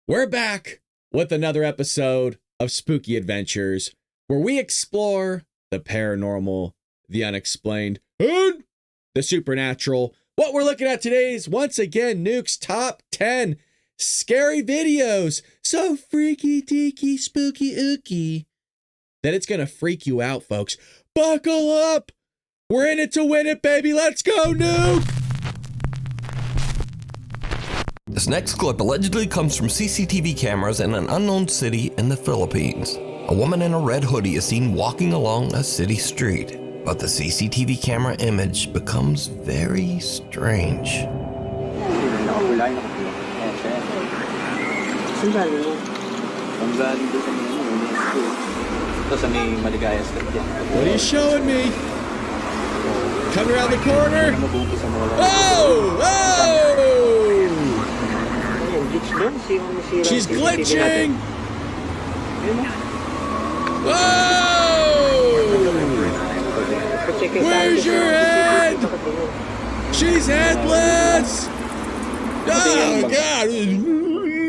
We're back with another episode of Spooky Adventures, where we explore the paranormal, the unexplained, and the supernatural. What we're looking at today is, once again, Nukes' top 10 scary videos. So freaky, deaky, spooky, ooky, that it's going to freak you out, folks. Buckle up. We're in it to win it, baby. Let's go, Nuke. This next clip allegedly comes from CCTV cameras in an unknown city in the Philippines. A woman in a red hoodie is seen walking along a city street, but the CCTV camera image becomes very strange. What are you showing me? Coming around the corner? Oh! Oh! She's glitching! Whoa! Where's your head? She's headless! Oh, God!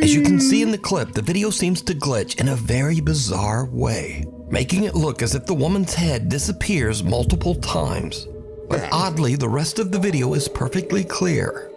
As you can see in the clip, the video seems to glitch in a very bizarre way, making it look as if the woman's head disappears multiple times. But oddly, the rest of the video is perfectly clear.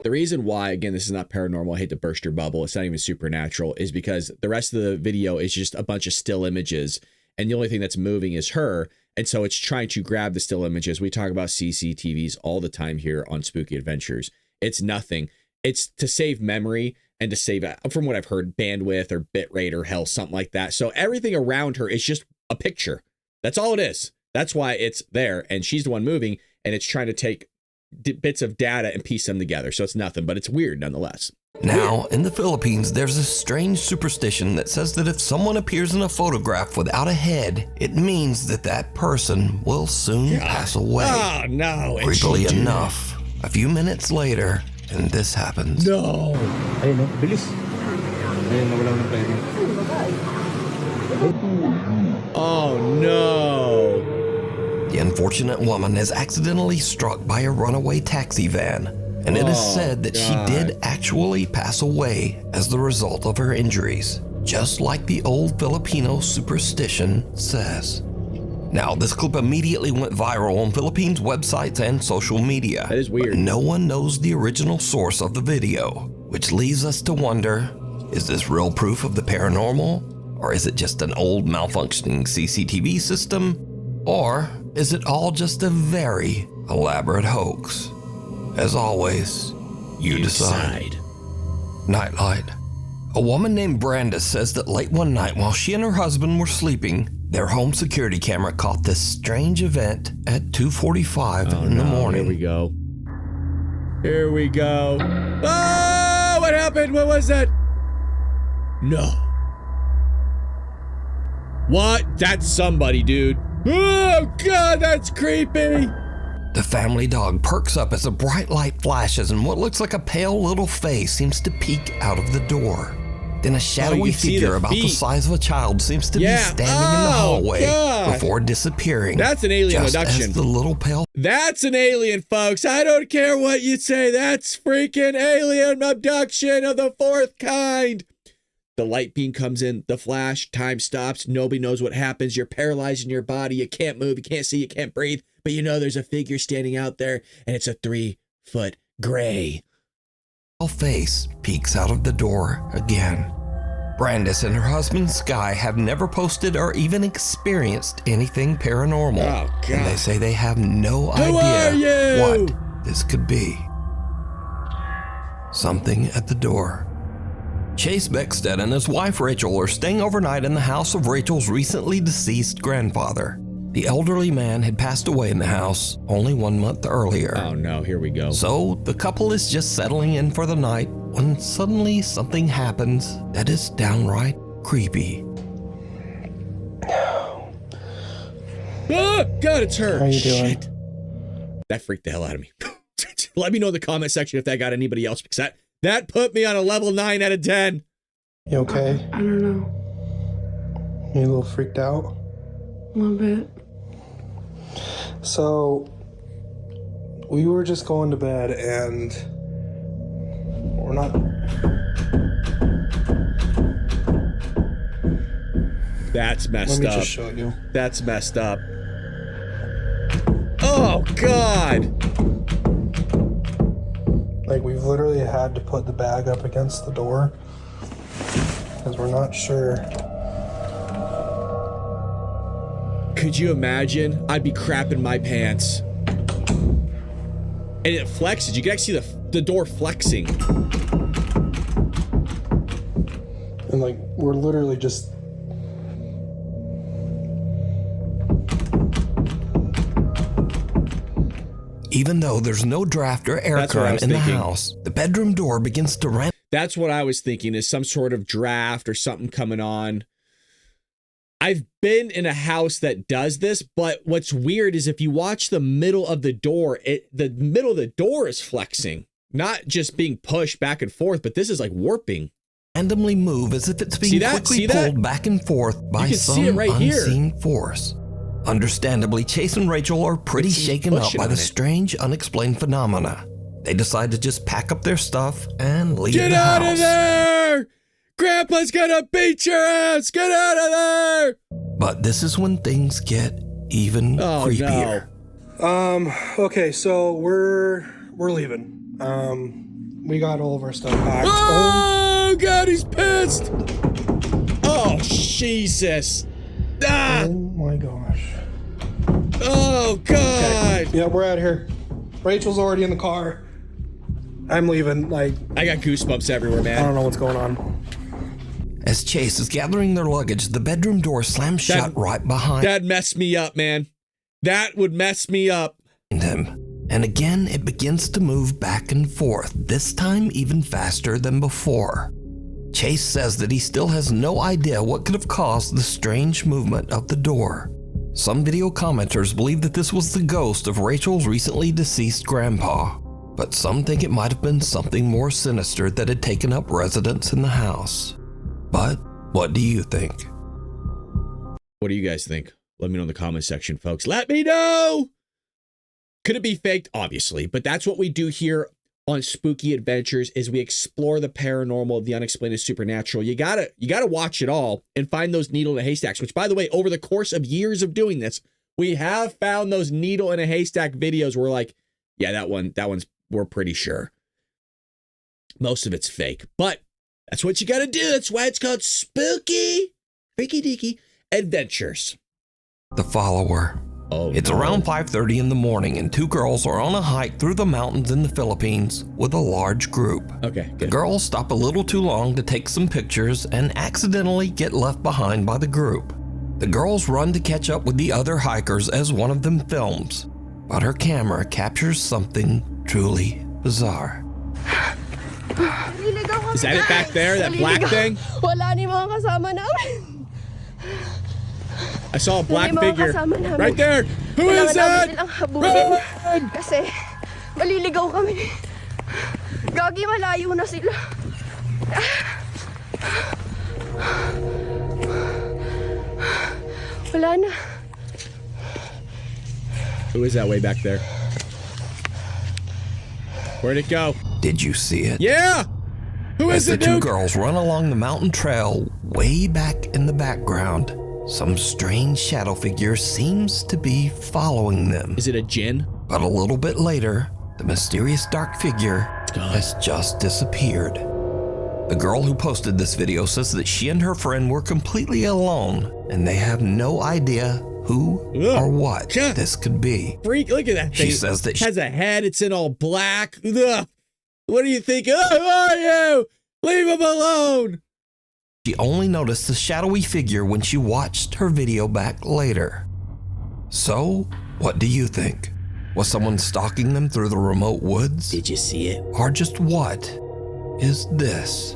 The reason why, again, this is not paranormal, I hate to burst your bubble, it's not even supernatural, is because the rest of the video is just a bunch of still images, and the only thing that's moving is her, and so it's trying to grab the still images. We talk about CCTVs all the time here on Spooky Adventures. It's nothing. It's to save memory and to save, from what I've heard, bandwidth or bitrate or hell, something like that. So everything around her is just a picture. That's all it is. That's why it's there, and she's the one moving, and it's trying to take bits of data and piece them together. So it's nothing, but it's weird nonetheless. Now, in the Philippines, there's a strange superstition that says that if someone appears in a photograph without a head, it means that that person will soon pass away. Oh, no. Creepily enough, a few minutes later, and this happens. No. Ayun, no? Bilis. Ayun, nawala ng pera. Oh, no. The unfortunate woman is accidentally struck by a runaway taxi van, and it is said that she did actually pass away as the result of her injuries, just like the old Filipino superstition says. Now, this clip immediately went viral on Philippines websites and social media. That is weird. But no one knows the original source of the video, which leaves us to wonder, is this real proof of the paranormal? Or is it just an old malfunctioning CCTV system? Or is it all just a very elaborate hoax? As always, you decide. Nightlight. A woman named Brandis says that late one night while she and her husband were sleeping, their home security camera caught this strange event at 2:45 in the morning. Here we go. Here we go. Oh, what happened? What was that? No. What? That's somebody, dude. Oh, God, that's creepy. The family dog perks up as a bright light flashes and what looks like a pale little face seems to peek out of the door. Then a shadowy figure about the size of a child seems to be standing in the hallway before disappearing. That's an alien just abduction. As the little pale. That's an alien, folks. I don't care what you say. That's freaking alien abduction of the fourth kind. The light beam comes in, the flash, time stops, nobody knows what happens. You're paralyzed in your body, you can't move, you can't see, you can't breathe, but you know there's a figure standing out there, and it's a 3-foot gray. Face peeks out of the door again. Brandis and her husband Sky have never posted or even experienced anything paranormal. Oh, God. And they say they have no idea what this could be. Something at the door. Chase Beckstead and his wife Rachel are staying overnight in the house of Rachel's recently deceased grandfather. The elderly man had passed away in the house only 1 month earlier. Oh no, here we go. So the couple is just settling in for the night when suddenly something happens that is downright creepy. Oh, God, it's her. How you doing? Shit. That freaked the hell out of me. Let me know in the comment section if that got anybody else, because that put me on a level 9 out of 10. You okay? I don't know. You a little freaked out? A little bit. So, we were just going to bed and we're not That's messed Let me up. just show you. That's messed up. Oh, God. Like, we've literally had to put the bag up against the door because we're not sure. Could you imagine? I'd be crapping my pants. And it flexes. You can actually see the door flexing. And, like, we're literally just... Even though there's no draft or air That's what I current was in the thinking. house, the bedroom door begins to ramp. That's what I was thinking, is some sort of draft or something coming on. I've been in a house that does this, but what's weird is if you watch the middle of the door, the middle of the door is flexing, not just being pushed back and forth, but this is like warping. Randomly move as if it's being See that? quickly See that? pulled back and forth by You can some see it right here. unseen force. Understandably, Chase and Rachel are pretty It's shaken up pushing by on the it. strange, unexplained phenomena. They decide to just pack up their stuff and leave Get the out house. of there! Grandpa's gonna beat your ass! Get out of there! But this is when things get even Oh, creepier. no. Okay, so we're leaving. We got all of our stuff packed. Oh, God, he's pissed! Oh, Jesus. Ah! Oh my gosh. Oh, God! Yeah, we're out here. Rachel's already in the car. I'm leaving. Like, I got goosebumps everywhere, I man. don't know what's going on. As Chase is gathering their luggage, the bedroom door slams shut right behind That messed me up, man. That would mess me up. him. And again, it begins to move back and forth, this time even faster than before. Chase says that he still has no idea what could have caused the strange movement of the door. Some video commenters believe that this was the ghost of Rachel's recently deceased grandpa, but some think it might have been something more sinister that had taken up residence in the house. But what do you think? What do you guys think? Let me know in the comment section, folks. Let me know! Could it be faked? Obviously, but that's what we do here on Spooky Adventures, is we explore the paranormal, the unexplained, and supernatural. You gotta watch it all and find those needle in a haystacks, which, by the way, over the course of years of doing this, we have found those needle in a haystack videos where we're like, yeah, that one's, we're pretty sure. Most of it's fake, but that's what you gotta do. That's why it's called Spooky Freaky Deaky Adventures. The Follower. Oh, It's no. around 5:30 in the morning, and two girls are on a hike through the mountains in the Philippines with a large group. Okay, The good. girls stop a little too long to take some pictures and accidentally get left behind by the group. The girls run to catch up with the other hikers as one of them films, but her camera captures something truly bizarre. Is that it back there? That black thing? Wala ni mga kasama namin. I saw a black May mga figure. kasama namin. Right there. Who is Kailangan that? namin silang habulin. Run! Kasi maliligaw kami. Gagi, malayo na sila. Wala na. Who is that way back there? Where'd it go? Did you see it? Yeah! Who As is the it, two Nuke? girls run along the mountain trail, way back in the background, some strange shadow figure seems to be following them. Is it a djinn? But a little bit later, the mysterious dark figure has just disappeared. The girl who posted this video says that she and her friend were completely alone, and they have no idea who Ugh. or what Yeah. this could be. Freak, look at that She thing. says that It has a head, it's in all black. Ugh. What do you think? Oh, who are you? Leave him alone. she only noticed the shadowy figure when she watched her video back later. So, what do you think? Was someone stalking them through the remote woods? Did you see it? Or just what is this?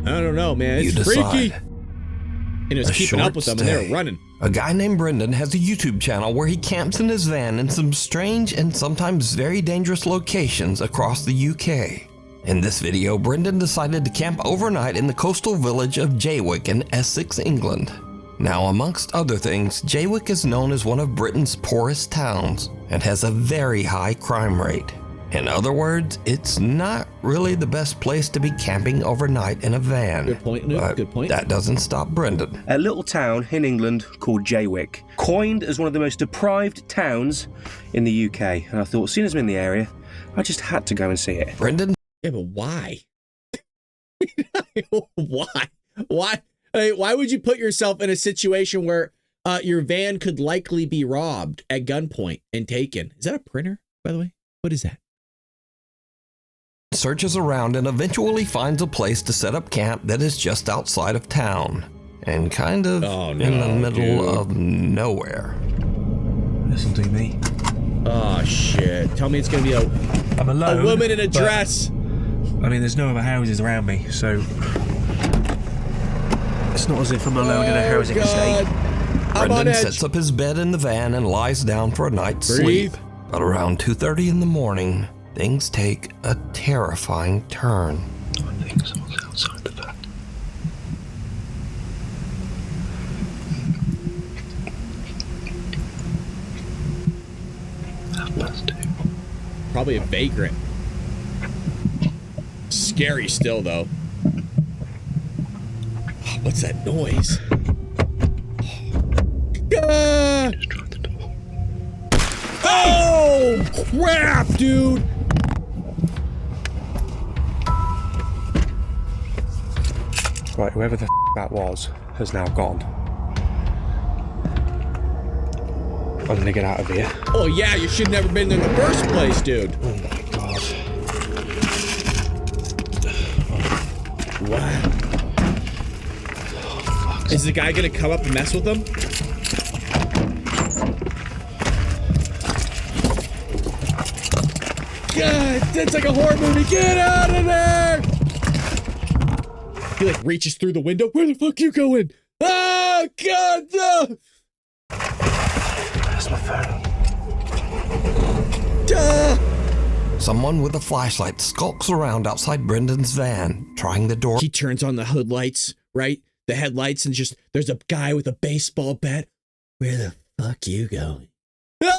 I don't know, man. It's You decide. freaky. And it was A keeping up short with them and they stay. were running. A guy named Brendan has a YouTube channel where he camps in his van in some strange and sometimes very dangerous locations across the UK. In this video, Brendan decided to camp overnight in the coastal village of Jaywick in Essex, England. Now, amongst other things, Jaywick is known as one of Britain's poorest towns and has a very high crime rate. In other words, it's not really the best place to be camping overnight in a van. Good point, Nuke. But Good point. that doesn't stop Brendan. A little town in England called Jaywick, coined as one of the most deprived towns in the UK. And I thought, as soon as I'm in the area, I just had to go and see it. Brendan Yeah, but why? Why? Why? Hey, why would you put yourself in a situation where your van could likely be robbed at gunpoint and taken? Is that a printer, by the way? What is that? searches around and eventually finds a place to set up camp that is just outside of town and kind of in the middle of nowhere. This'll do me. Oh shit! Tell me it's gonna be I'm alone, a woman in a dress. I mean, there's no other houses around me, so it's not as if I'm alone in a housing estate. Brendan sets up his bed in the van and lies down for a night's sleep. But around 2:30 in the morning, things take a terrifying turn. I think someone's outside the van. Probably a vagrant. Scary still, though. Oh, what's that noise? Ah! Oh, crap, dude! Right, whoever the that was has now gone. I'm gonna get out of here. Oh yeah, you should never been there in the first place, dude. Oh my god. Wow. Is the guy gonna come up and mess with them? God, that's like a horror movie. Get out of there! He like reaches through the window. Where the fuck you going? Oh God! No! That's my phone. Someone with a flashlight skulks around outside Brendan's van, trying the door. He turns on the hood lights, right? The headlights, and just there's a guy with a baseball bat. Where the fuck you going? Boom!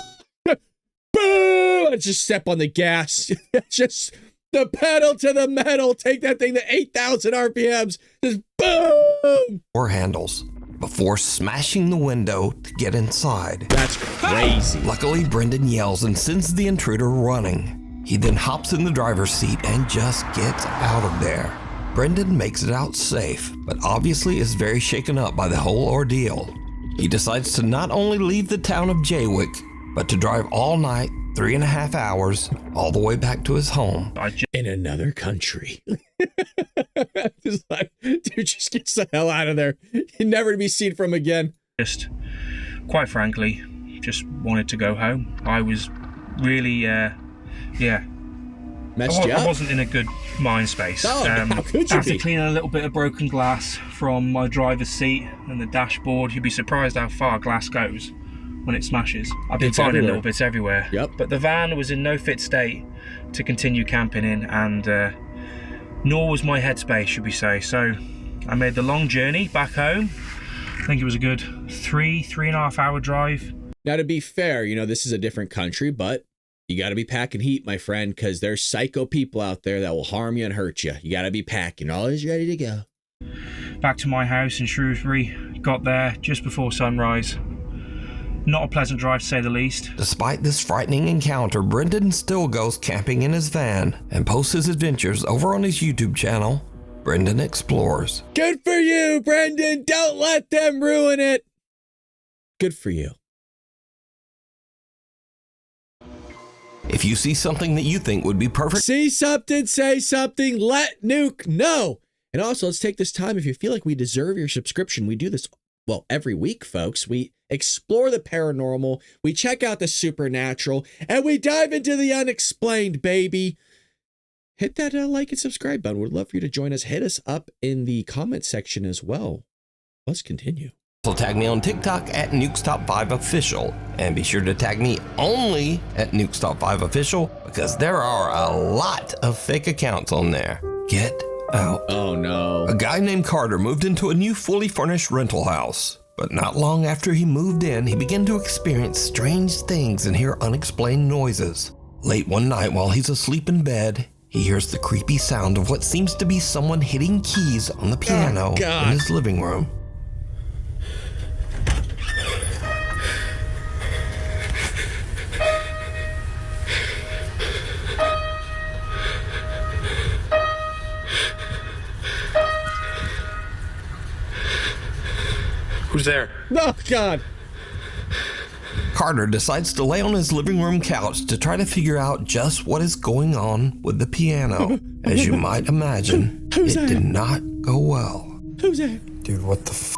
I just step on the gas. Just the pedal to the metal. Take that thing to 8,000 RPMs. Just boom! Door handles before smashing the window to get inside. That's crazy. Luckily, Brendan yells and sends the intruder running. He then hops in the driver's seat and just gets out of there. Brendan makes it out safe, but obviously is very shaken up by the whole ordeal. He decides to not only leave the town of Jaywick, but to drive all night, 3.5 hours, all the way back to his home. In another country. Just like, dude, just gets the hell out of there. You're never to be seen from again. Just, quite frankly, just wanted to go home. I was really, Messed you up? I wasn't in a good mind space. Oh, how could you after be? cleaning a little bit of broken glass from my driver's seat and the dashboard, you'd be surprised how far glass goes when it smashes. I've been It's finding everywhere. little bits everywhere. Yep. But the van was in no fit state to continue camping in, and nor was my headspace, should we say. So I made the long journey back home. I think it was a good 3.5 hour drive. Now, to be fair, you know, this is a different country, but you got to be packing heat, my friend, because there's psycho people out there that will harm you and hurt you. You got to be packing, always ready to go. Back to my house in Shrewsbury, got there just before sunrise. Not a pleasant drive, to say the least. Despite this frightening encounter, Brendan still goes camping in his van and posts his adventures over on his YouTube channel, Brendan Explores. Good for you, Brendan. Don't let them ruin it. Good for you. If you see something that you think would be perfect, See something, say something, let Nuke know. And also, let's take this time. If you feel like we deserve your subscription, we do this, well, every week, folks. We explore the paranormal, we check out the supernatural, and we dive into the unexplained, baby. Hit that like and subscribe button. We'd love for you to join us. Hit us up in the comment section as well. Let's continue. also tag me on TikTok at Nukes Top 5 Official. And be sure to tag me only at Nukes Top 5 Official, because there are a lot of fake accounts on there. Get out. Oh, no. A guy named Carter moved into a new fully furnished rental house. But not long after he moved in, he began to experience strange things and hear unexplained noises. Late one night while he's asleep in bed, he hears the creepy sound of what seems to be someone hitting keys on the piano in his living room. Who's there? Oh, God. Carter decides to lay on his living room couch to try to figure out just what is going on with the piano. As you might imagine, it did not go well. Who's that? Dude, what the f?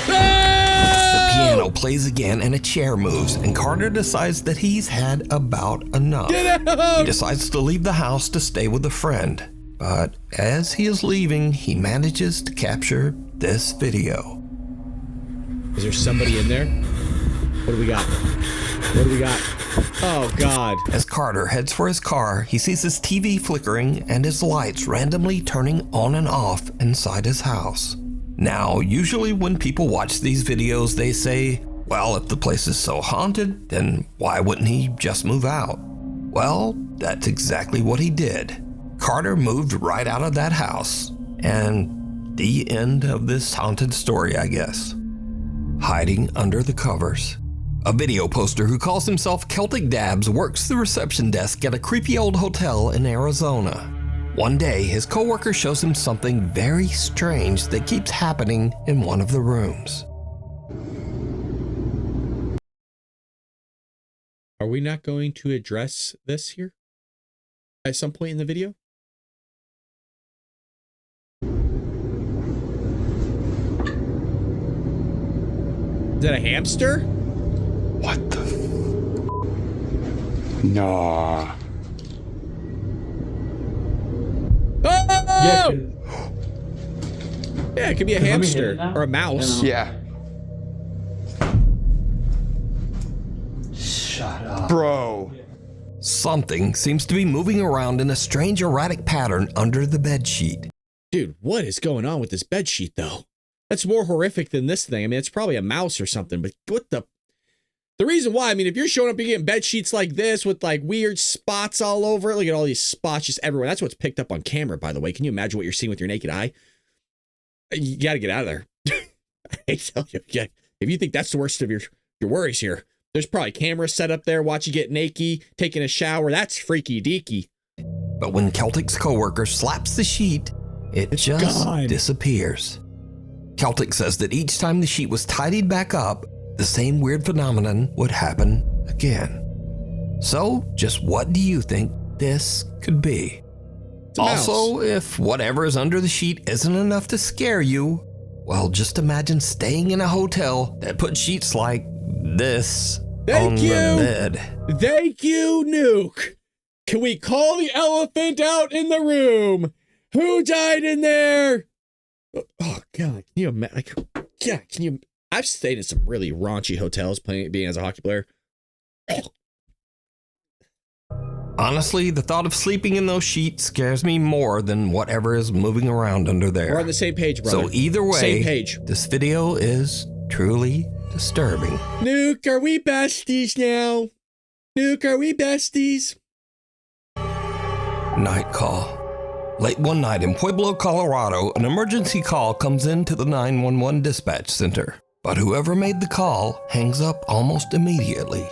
The piano plays again and a chair moves, and Carter decides that he's had about enough. Get out! He decides to leave the house to stay with a friend. But as he is leaving, he manages to capture this video. Is there somebody in there? What do we got? What do we got? Oh, God. As Carter heads for his car, he sees his TV flickering and his lights randomly turning on and off inside his house. Now, usually when people watch these videos, they say, well, if the place is so haunted, then why wouldn't he just move out? Well, that's exactly what he did. Carter moved right out of that house. And the end of this haunted story, I guess. Hiding under the covers. A video poster who calls himself Celtic Dabs works the reception desk at a creepy old hotel in Arizona. One day, his coworker shows him something very strange that keeps happening in one of the rooms. Are we not going to address this here at some point in the video? Is that a hamster? What the? No. Oh! Yeah, it could be a hamster or a mouse. Yeah. Shut up. Bro. Something seems to be moving around in a strange erratic pattern under the bedsheet. Dude, what is going on with this bedsheet, though? That's more horrific than this thing. I mean, it's probably a mouse or something, but what the reason why, I mean, if you're showing up, you're getting bed sheets like this with like weird spots all over it. Look at all these spots just everywhere. That's what's picked up on camera, by the way. Can you imagine what you're seeing with your naked eye? You got to get out of there. I tell you, yeah, if you think that's the worst of your worries here, there's probably cameras set up there, watch you get naked, taking a shower. That's freaky deaky. But when Celtic's coworker slaps the sheet, it's just gone. Disappears. Celtic says that each time the sheet was tidied back up, the same weird phenomenon would happen again. So, just what do you think this could be? Also, if whatever is under the sheet isn't enough to scare you, well, just imagine staying in a hotel that put sheets like this on the bed. Thank you, Nuke. Can we call the elephant out in the room? Who died in there? Oh, God. Can you imagine? Like, yeah, can you? I've stayed in some really raunchy hotels being as a hockey player. Honestly, the thought of sleeping in those sheets scares me more than whatever is moving around under there. We're on the same page, brother. So either way, same page. This video is truly disturbing. Nuke, are we besties now? Nuke, are we besties? Night call. Late one night in Pueblo, Colorado, an emergency call comes into the 911 dispatch center. But whoever made the call hangs up almost immediately.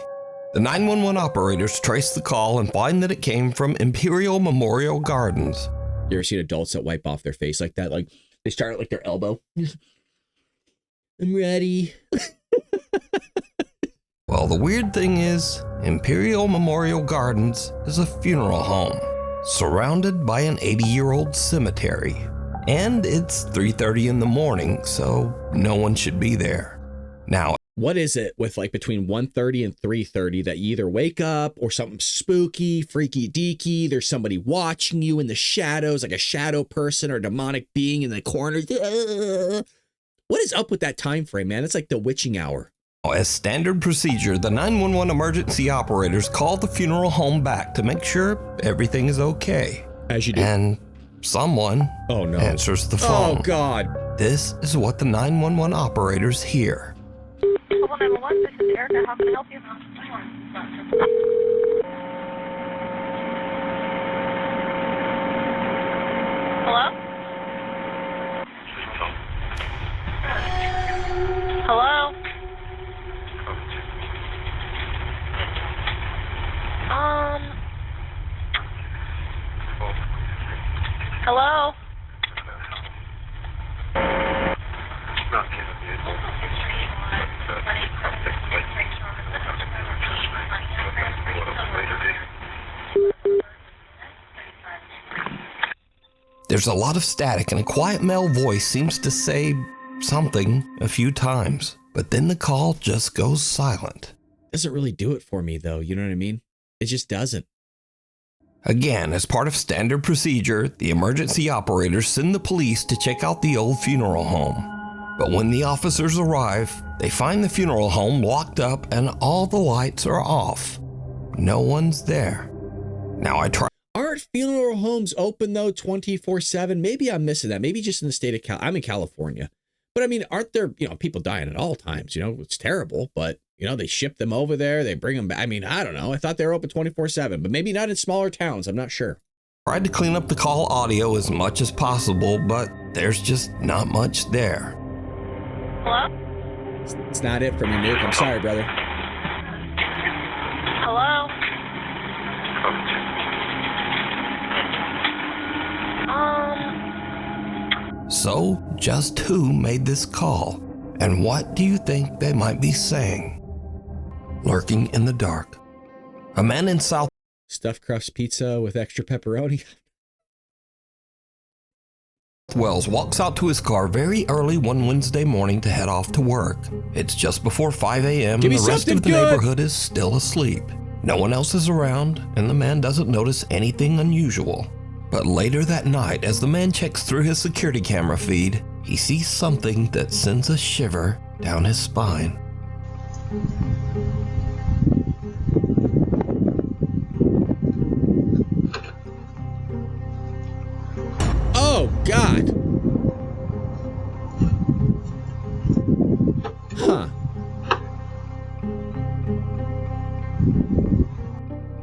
The 911 operators trace the call and find that it came from Imperial Memorial Gardens. You ever seen adults that wipe off their face like that? Like they start at like their elbow. I'm ready. Well, the weird thing is, Imperial Memorial Gardens is a funeral home, surrounded by an 80-year-old cemetery. And it's 3:30 in the morning, so no one should be there. Now, what is it with like between 1:30 and 3:30 that you either wake up or something spooky, freaky deaky, there's somebody watching you in the shadows, like a shadow person or a demonic being in the corner. What is up with that time frame, man? It's like the witching hour. as standard procedure, the 911 emergency operators call the funeral home back to make sure everything is okay. As you do. And someone answers the phone. Oh, God. This is what the 911 operators hear. 911, this is Erica. How can I help you? Hello? Hello? Hello? There's a lot of static and a quiet male voice seems to say something a few times, but then the call just goes silent. Doesn't really do it for me though, you know what I mean? It just doesn't. Again, as part of standard procedure, the emergency operators send the police to check out the old funeral home. But when the officers arrive, they find the funeral home locked up and all the lights are off. No one's there. Now Aren't funeral homes open though 24/7? Maybe I'm missing that. Maybe just in the state of I'm in California. But I mean, aren't there, people dying at all times? It's terrible, but they ship them over there, they bring them back. I mean, I don't know. I thought they were open 24/7, but maybe not in smaller towns. I'm not sure. tried to clean up the call audio as much as possible, but there's just not much there. Hello? It's not it for me, Nuke. I'm sorry, brother. Hello? So, just who made this call? And what do you think they might be saying? Lurking in the dark. A man in South Stuffed crust pizza with extra pepperoni. Wells walks out to his car very early one Wednesday morning to head off to work. It's just before 5 a.m. and the rest of the neighborhood is still asleep. No one else is around, and the man doesn't notice anything unusual. But later that night, as the man checks through his security camera feed, he sees something that sends a shiver down his spine. Oh, God. Huh.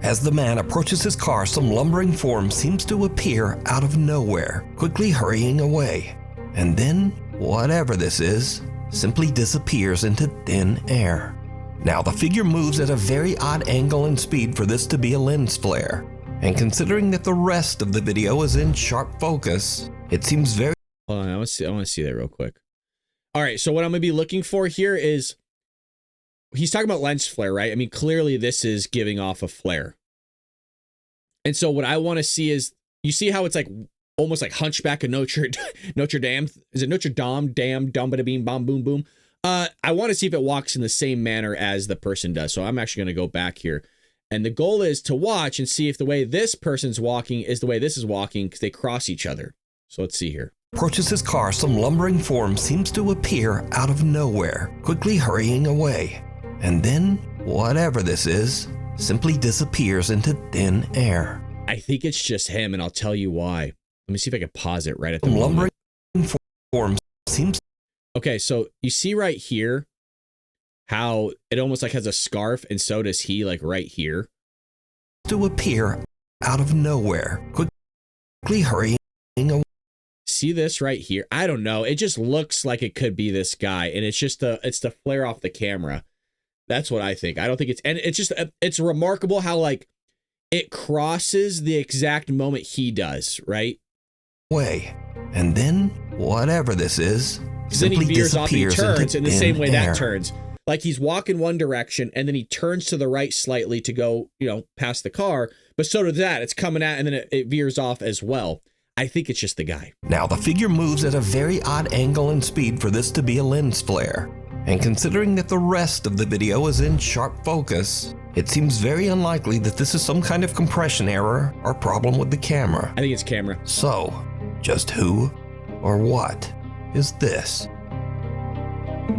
As the man approaches his car, some lumbering form seems to appear out of nowhere, quickly hurrying away. And then, whatever this is, simply disappears into thin air. Now, the figure moves at a very odd angle and speed for this to be a lens flare. And considering that the rest of the video is in sharp focus, it seems very... Hold on, I want to see that real quick. All right, so what I'm going to be looking for here is... He's talking about lens flare, right? I mean, clearly this is giving off a flare. And so what I want to see is... You see how it's like almost like Hunchback of Notre Dame? Is it Notre Dame? Damn, dum bada beam, bom, boom, boom. I want to see if it walks in the same manner as the person does. So I'm actually going to go back here. And the goal is to watch and see if the way this person's walking is the way this is walking, because they cross each other. So let's see here. Approaches his car, some lumbering form seems to appear out of nowhere, quickly hurrying away. And then, whatever this is, simply disappears into thin air. I think it's just him, and I'll tell you why. Let me see if I can pause it right at the moment. Lumbering form seems... Okay, so you see right here how it almost like has a scarf, and so does he, like right here. To appear out of nowhere, quickly hurrying away. See this right here? I don't know. It just looks like it could be this guy, and it's just the flare off the camera. That's what I think. I don't think it's, and it's just, it's remarkable how like it crosses the exact moment he does, right? Way, and then whatever this is, then he veers off, he disappears turns in the same way air. that turns. Like he's walking one direction and then he turns to the right slightly to go, past the car. But so does that. It's coming out and then it veers off as well. I think it's just the guy. Now the figure moves at a very odd angle and speed for this to be a lens flare. And considering that the rest of the video is in sharp focus, it seems very unlikely that this is some kind of compression error or problem with the camera. I think it's camera. So, just who or what is this?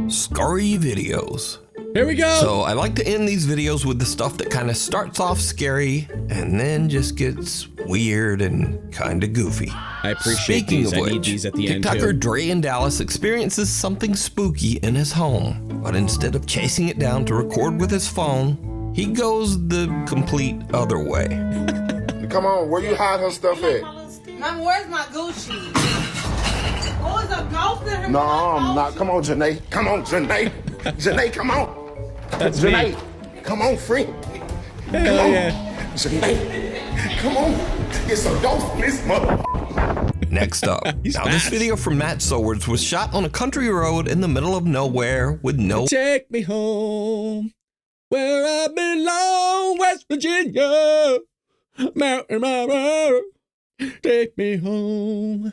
Scary videos. Here we go. So I like to end these videos with the stuff that kind of starts off scary and then just gets weird and kind of goofy. I appreciate Speaking these. of I which, need these at the end TikToker too. Dre in Dallas experiences something spooky in his home, but instead of chasing it down to record with his phone, he goes the complete other way. Come on, where you hide her stuff at? Mama, where's my Gucci? Oh, it's a ghost in her. No, I'm not. Come on, Janae. Come on, Janae. Janae, come on. That's Janae, me. come on, free. Come Hell on. yeah. Janae, come on. It's a ghost in this mother. Next up, He's now this fast. video from Matt Sowards was shot on a country road in the middle of nowhere with no Take me home where I belong, West Virginia, Mountain Mama. Take me home,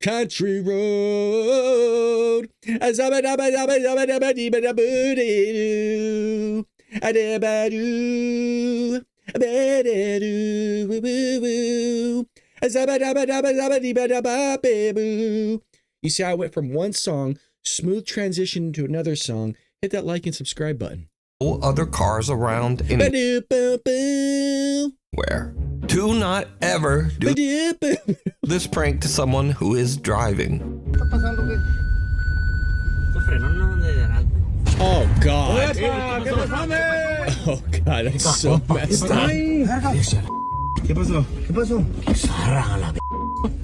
country road. You see, I went from one song, smooth transition to another song. Hit that like and subscribe button. other cars around anywhere. Do not ever do this prank to someone who is driving. Oh God. Oh God, that's so messed up. ¿Qué pasó? ¿Qué pasó?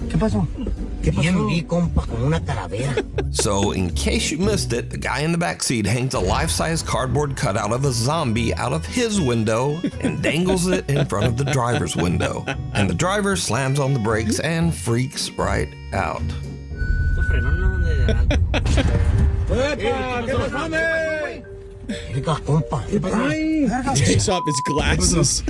¿Qué pasó? Bien vi, compa, con una calavera. So, in case you missed it, the guy in the backseat hangs a life-size cardboard cutout of a zombie out of his window and dangles it in front of the driver's window. And the driver slams on the brakes and freaks right out. Takes off his glasses.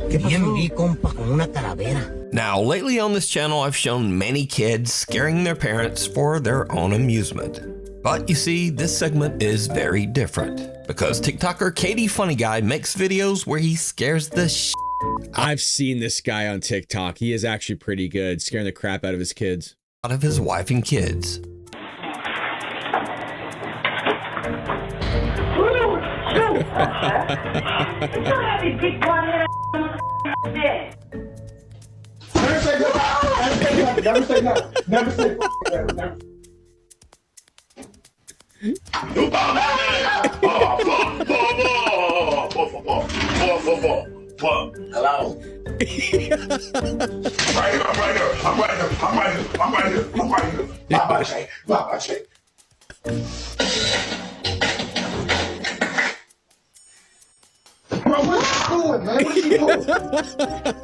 Bien vi, compa, con una calavera. Now, lately on this channel, I've shown many kids scaring their parents for their own amusement. But you see, this segment is very different because TikToker Katie Funny Guy makes videos where he scares the shit. I've seen this guy on TikTok. He is actually pretty good, scaring the crap out of his kids. Out of his wife and kids. Never say no. Never say no. Hello. I'm right here. Bye-bye, Shay. Bro, what you doing, man? What you doing?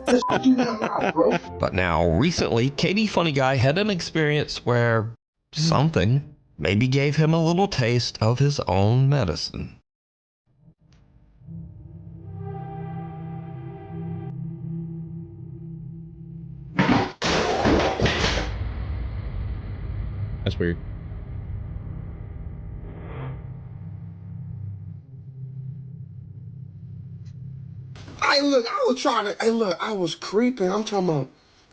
Just do that now, bro. But now, recently, Katie Funny Guy had an experience where something maybe gave him a little taste of his own medicine. That's weird. I was creeping. I'm talking about,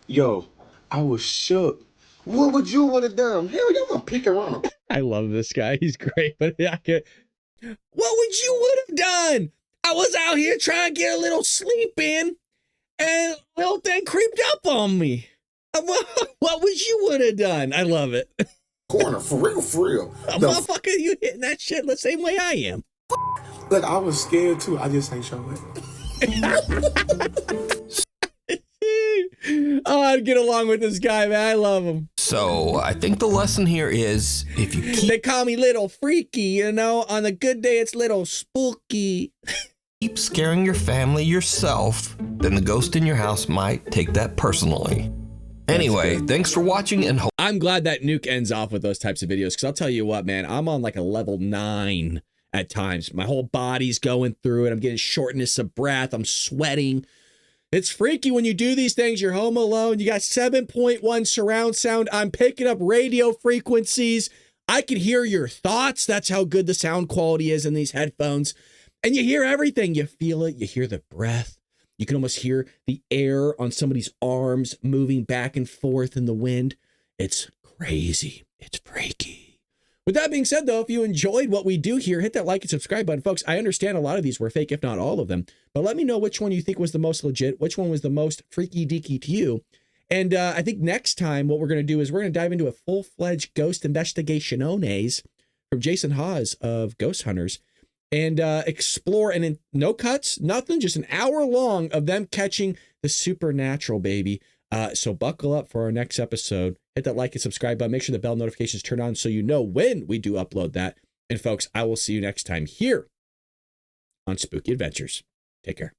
yo, I was shook. What would you would have done? Hell, you gonna pick around. I love this guy. He's great, but I can't. What would you would have done? I was out here trying to get a little sleep in, and a little thing creeped up on me. What would you would have done? I love it. Corner, for real. Motherfucker, you hitting that shit the same way I am. Look, I was scared too. I just ain't show it. Oh, I'd get along with this guy, man. I love him. So, I think the lesson here is if you They call me Little Freaky, you know? On a good day, it's Little Spooky. keep scaring your family yourself, then the ghost in your house might take that personally. Anyway, thanks for watching and I'm glad that Nuke ends off with those types of videos, because I'll tell you what, man, I'm on like a level 9 at times. My whole body's going through it. I'm getting shortness of breath. I'm sweating. It's freaky when you do these things. You're home alone. You got 7.1 surround sound. I'm picking up radio frequencies. I can hear your thoughts. That's how good the sound quality is in these headphones. And you hear everything. You feel it. You hear the breath. You can almost hear the air on somebody's arms moving back and forth in the wind. It's crazy. It's freaky. With that being said, though, if you enjoyed what we do here, hit that like and subscribe button. Folks, I understand a lot of these were fake, if not all of them. But let me know which one you think was the most legit, which one was the most freaky deaky to you. And I think next time what we're going to do is we're going to dive into a full-fledged ghost investigation from Jason Hawes of Ghost Hunters. and explore, and no cuts, nothing, just an hour long of them catching the supernatural, baby. So buckle up for our next episode. Hit that like and subscribe button. Make sure the bell notifications turn on so you know when we do upload that. And folks, I will see you next time here on Spooky Adventures. Take care.